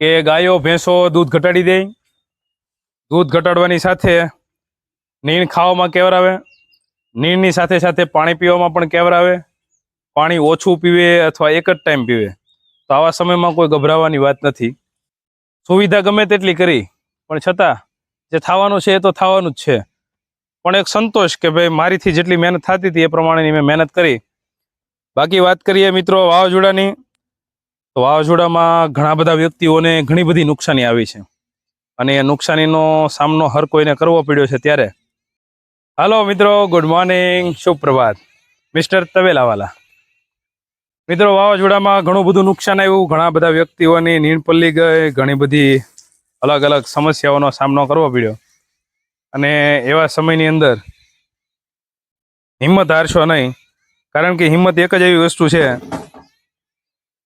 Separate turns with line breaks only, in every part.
કે ગાયો ભેંસો દૂધ ઘટાડી દે, દૂધ ઘટાડવાની સાથે નીણ ખાવામાં કેવરાવે, નીણની સાથે સાથે પાણી પીવામાં પણ કેવરાવે, પાણી ઓછું પીવે અથવા એક જ ટાઈમ પીવે. તો આવા સમયમાં કોઈ ગભરાવાની વાત નથી. સુવિધા ગમે તેટલી કરી પણ છતાં જે થવાનું છે એ તો થવાનું જ છે. પણ એક સંતોષ કે ભાઈ મારીથી જેટલી મહેનત થતી હતી એ પ્રમાણેની મેં મહેનત કરી. બાકી વાત કરીએ મિત્રો વાવાઝોડાની, તો વાવાઝોડામાં ઘણા બધા વ્યક્તિઓને ઘણી બધી નુકસાની આવી છે અને એ નુકસાનીનો સામનો હર કોઈને કરવો પડ્યો છે. ત્યારે હાલો મિત્રો, ગુડ મોર્નિંગ, શુભ પ્રભાત. મિસ્ટર તબેલાવાલા. મિત્રો વાવાઝોડામાં ઘણું બધું નુકસાન આવ્યું, ઘણા બધા વ્યક્તિઓની નીણ પલ્લી ગઈ, ઘણી બધી અલગ અલગ સમસ્યાઓનો સામનો કરવો પડ્યો. અને એવા સમયની અંદર હિંમત હારશો નહીં, કારણ કે હિંમત એક જ એવી વસ્તુ છે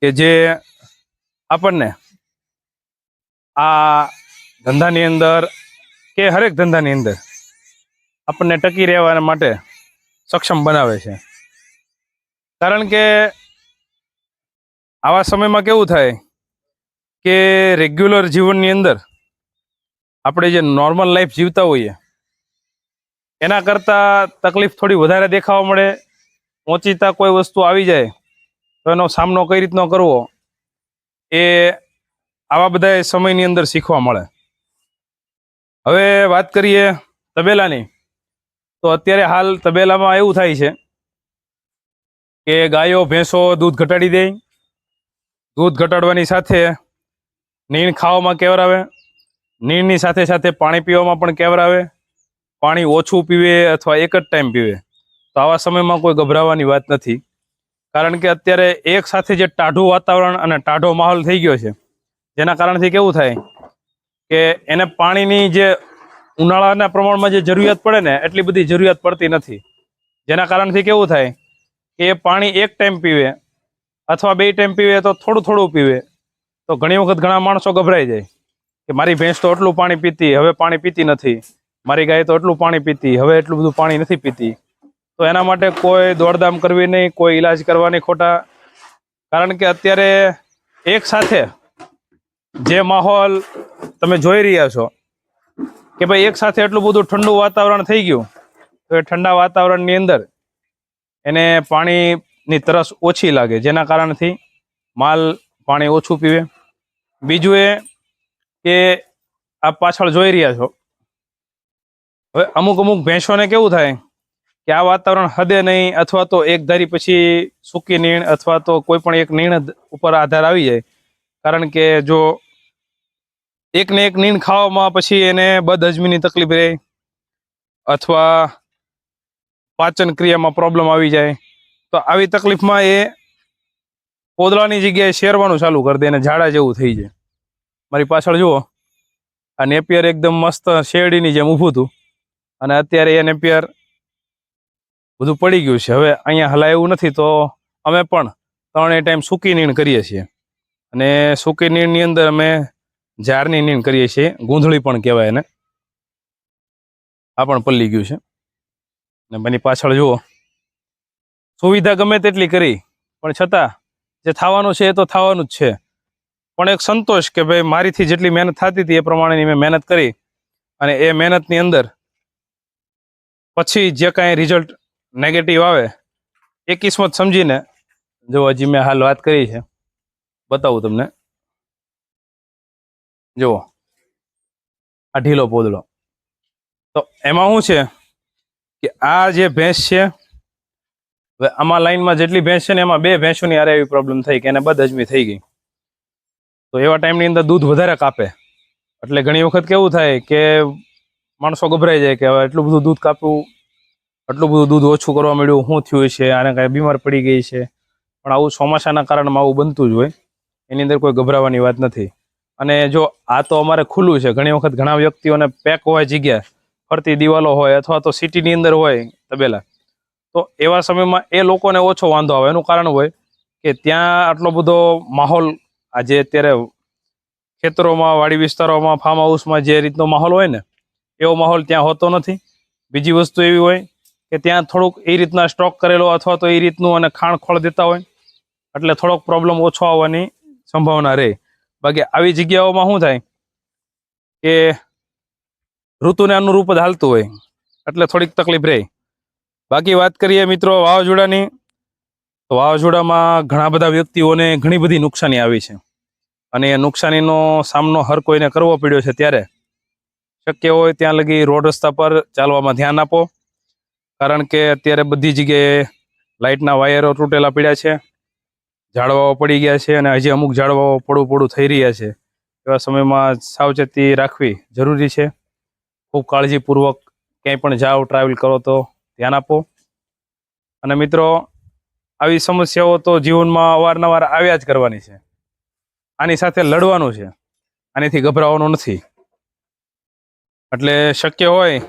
કે જે આપણને આ ધંધાની અંદર કે હરેક ધંધાની અંદર આપણને ટકી રહેવા માટે સક્ષમ બનાવે છે. કારણ કે આવા સમયમાં કેવું થાય કે રેગ્યુલર જીવનની અંદર આપણે જે નોર્મલ લાઈફ જીવતા હોઈએ એના કરતાં તકલીફ થોડી વધારે દેખાવા મળે. ઓચિતા કોઈ વસ્તુ આવી જાય તો એનો સામનો કઈ રીતનો કરવો એ આવા બધા સમયની અંદર શીખવા મળે. હવે વાત કરીએ તબેલાની, તો અત્યારે હાલ તબેલામાં એવું થાય છે કે ગાયો ભેંસો દૂધ ઘટાડી દે, દૂધ ઘટાડવાની સાથે નીણ ખાવામાં કેવરાવે, નીણની સાથે સાથે પાણી પીવામાં પણ કેવરાવે, પાણી ઓછું પીવે અથવા એક જ ટાઈમ પીવે. તો આવા સમયમાં કોઈ ગભરાવાની વાત નથી. કારણ કે અત્યારે એક સાથે જે ટાઢું વાતાવરણ અને ટાઢો માહોલ થઈ ગયો છે, જેના કારણથી કેવું થાય કે એને પાણીની જે ઉનાળાના પ્રમાણમાં જે જરૂરિયાત પડે ને એટલી બધી જરૂરિયાત પડતી નથી. જેના કારણથી કેવું થાય કે એ પાણી એક ટાઈમ પીવે અથવા બે ટાઈમ પીવે તો થોડું થોડું પીવે. તો ઘણી વખત ઘણા માણસો ગભરાઈ જાય કે મારી ભેંસ તો એટલું પાણી પીતી, હવે પાણી પીતી નથી, મારી ગાય તો એટલું પાણી પીતી, હવે એટલું બધું પાણી નથી પીતી. તો એના માટે કોઈ દોડધામ કરવી નહીં, કોઈ ઈલાજ કરવાની ખોટા. કારણ કે અત્યારે એક સાથે જે માહોલ તમે જોઈ રહ્યા છો કે ભાઈ એક સાથે એટલું બધું ઠંડુ વાતાવરણ થઈ ગયું, તો એ ઠંડા વાતાવરણની અંદર એને પાણીની તરસ ઓછી લાગે, જેના કારણથી માલ પાણી ઓછું પીવે. બીજું એ કે આપ પાછળ જોઈ રહ્યા છો, હવે અમુક અમુક ભેંસોને કેવું થાય કે આ વાતાવરણ હદે નહીં, અથવા તો એક ધારી પછી સૂકી નીણ અથવા તો કોઈ પણ એક નીણ ઉપર આધાર આવી જાય. કારણ કે જો એકને એક નીણ ખાવામાં પછી એને બદહજમીની તકલીફ રહે અથવા પાચન ક્રિયામાં પ્રોબ્લેમ આવી જાય. તો આવી તકલીફમાં એ પોદળાની જગ્યાએ શેરવાનું ચાલુ કરી દે અને ઝાડા જેવું થઈ જાય. મારી પાછળ જુઓ, આ નેપિયર એકદમ મસ્ત શેરડીની જેમ ઊભું હતું અને અત્યારે એ નેપિયર બધું પડી ગયું છે. હવે અહીંયા હલાય એવું નથી, તો અમે પણ 3 ટાઈમ સૂકી નીણ કરીએ છીએ. અને સૂકી નીણની અંદર અમે ઝાડની નીણ કરીએ છીએ, ગૂંધળી પણ કહેવાય એને. આ પણ પલ્લી ગયું છે. ને બની પાછળ જુઓ, સુવિધા ગમે તેટલી કરી પણ છતાં જે થવાનું છે એ તો થવાનું જ છે. પણ એક સંતોષ કે ભાઈ મારીથી જેટલી મહેનત થતી હતી એ પ્રમાણેની મેં મહેનત કરી અને એ મહેનતની અંદર પછી જે કાંઈ રિઝલ્ટ નેગેટિવ આવે એ કિસ્મત સમજીને, જો હજી મેં હાલ વાત કરી છે, બતાવું તમને. જુઓ, આ ઢીલો પોદળો. તો એમાં શું છે કે આ જે ભેંસ છે, હવે આમાં લાઈનમાં જેટલી ભેંસ છે ને એમાં 2 ભેંસોની આરે એવી પ્રોબ્લેમ થઈ કે એને બદહજમી થઈ ગઈ. તો એવા ટાઈમની અંદર દૂધ વધારે કાપે એટલે ઘણી વખત કેવું થાય કે માણસો ગભરાઈ જાય કે હવે એટલું બધું દૂધ કાપવું, એટલું બધું દૂધ ઓછું કરવા મળ્યું, શું થયું છે, આને કાંઈ બીમાર પડી ગઈ છે. પણ આવું ચોમાસાના કારણમાં આવું બનતું જ હોય, એની અંદર કોઈ ગભરાવાની વાત નથી. અને જો આ તો અમારે ખુલ્લું છે, ઘણી વખત ઘણા વ્યક્તિઓને પેક હોય જગ્યા, ફરતી દિવાલો હોય અથવા તો સિટીની અંદર હોય તબેલા, તો એવા સમયમાં એ લોકોને ઓછો વાંધો આવે. એનું કારણ હોય કે ત્યાં આટલો બધો માહોલ, આજે અત્યારે ખેતરોમાં, વાડી વિસ્તારોમાં, ફાર્મ હાઉસમાં જે રીતનો માહોલ હોય ને એવો માહોલ ત્યાં હોતો નથી. બીજી વસ્તુ એવી હોય કે ત્યાં થોડુંક એ રીતના સ્ટોક કરેલો અથવા તો એ રીતનું અને ખાણ ખોળ દેતા હોય એટલે થોડોક પ્રોબ્લેમ ઓછો આવવાની સંભાવના રહે. બાકી આવી જગ્યાઓમાં શું થાય કે ઋતુને અનુરૂપ જ હાલતું હોય એટલે થોડીક તકલીફ રહે. બાકી વાત કરીએ મિત્રો વાવાઝોડાની, તો વાવાઝોડામાં ઘણા બધા વ્યક્તિઓને ઘણી બધી નુકસાની આવી છે અને એ નુકસાનીનો સામનો હર કોઈને કરવો પડ્યો છે. ત્યારે શક્ય હોય ત્યાં લગી રોડ રસ્તા પર ચાલવામાં ધ્યાન આપો, કારણ કે અત્યારે બધી જગ્યાએ લાઇટના વાયરો તૂટેલા પડ્યા છે, ઝાડવાઓ પડી ગયા છે અને હજી અમુક ઝાડવાઓ પડું થઈ રહ્યા છે. એવા સમયમાં સાવચેતી રાખવી જરૂરી છે. ખૂબ કાળજીપૂર્વક ક્યાંય પણ જાઓ, ટ્રાવેલ કરો તો ધ્યાન આપો. અને મિત્રો આવી સમસ્યાઓ તો જીવનમાં અવારનવાર આવ્યા જ કરવાની છે. આની સાથે લડવાનું છે, આનીથી ગભરાવાનું નથી. એટલે શક્ય હોય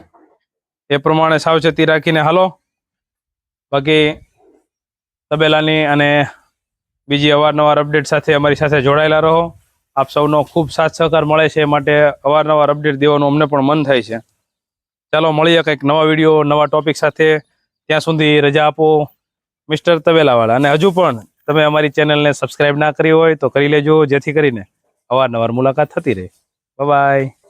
એ પ્રમાણે સાવચેતી રાખીને હાલો. બાકી તબેલાની અને બીજી અવારનવાર અપડેટ સાથે અમારી સાથે જોડાયેલા રહો. આપ સૌનો ખૂબ સાથ સહકાર મળે છે, માટે અવારનવાર અપડેટ દેવાનું અમને પણ મન થાય છે. ચાલો મળીએ કંઈક નવા વિડીયો, નવા ટોપિક સાથે. ત્યાં સુધી રજા આપો મિસ્ટર તબેલાવાળા. અને હજુ પણ તમે અમારી ચેનલને સબસ્ક્રાઇબ ના કરી હોય તો કરી લેજો, જેથી કરીને અવારનવાર મુલાકાત થતી રહે. બાય.